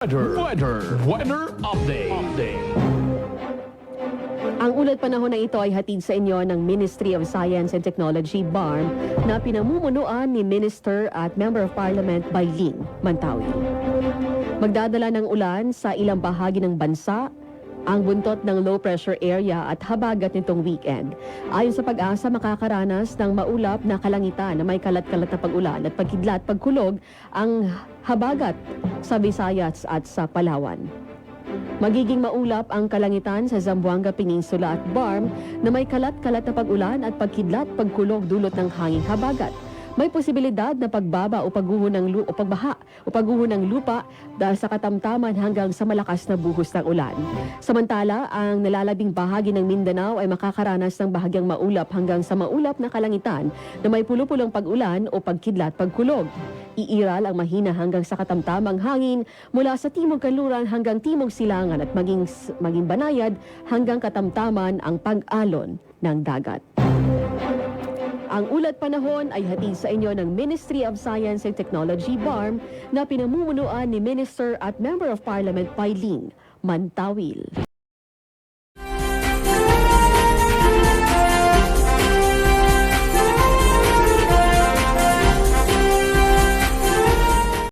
Weather update. Ang ulat panahon na ito ay hatid sa inyo ng Ministry of Science and Technology, BARM, na pinamumunuan ni Minister at Member of Parliament Baylin Mantawi. Magdadala ng ulan sa ilang bahagi ng bansa ang buntot ng low pressure area at habagat nitong weekend. Ayon sa Pag-asa, makakaranas ng maulap na kalangitan na may kalat-kalat na pag-ulan at pagkidlat, pagkulog ang habagat sa Visayas at sa Palawan. Magiging maulap ang kalangitan sa Zamboanga Peninsula at BARM na may kalat-kalat na pag-ulan at pagkidlat, pagkulog dulot ng hanging habagat. May posibilidad na pagbaba o pagguho ng pagbaha o pagguho ng lupa dahil sa katamtaman hanggang sa malakas na buhos ng ulan. Samantala, ang nalalabing bahagi ng Mindanao ay makakaranas ng bahagyang maulap hanggang sa maulap na kalangitan na may pulo-pulong pag-ulan o pagkidlat, pagkulog. Iiral ang mahina hanggang sa katamtamang hangin mula sa timog kanluran hanggang timog silangan at maging banayad hanggang katamtaman ang pag-alon ng dagat. Ang ulat panahon ay hatid sa inyo ng Ministry of Science and Technology, BARM, na pinamumunuan ni Minister at Member of Parliament Baylin Mantawil.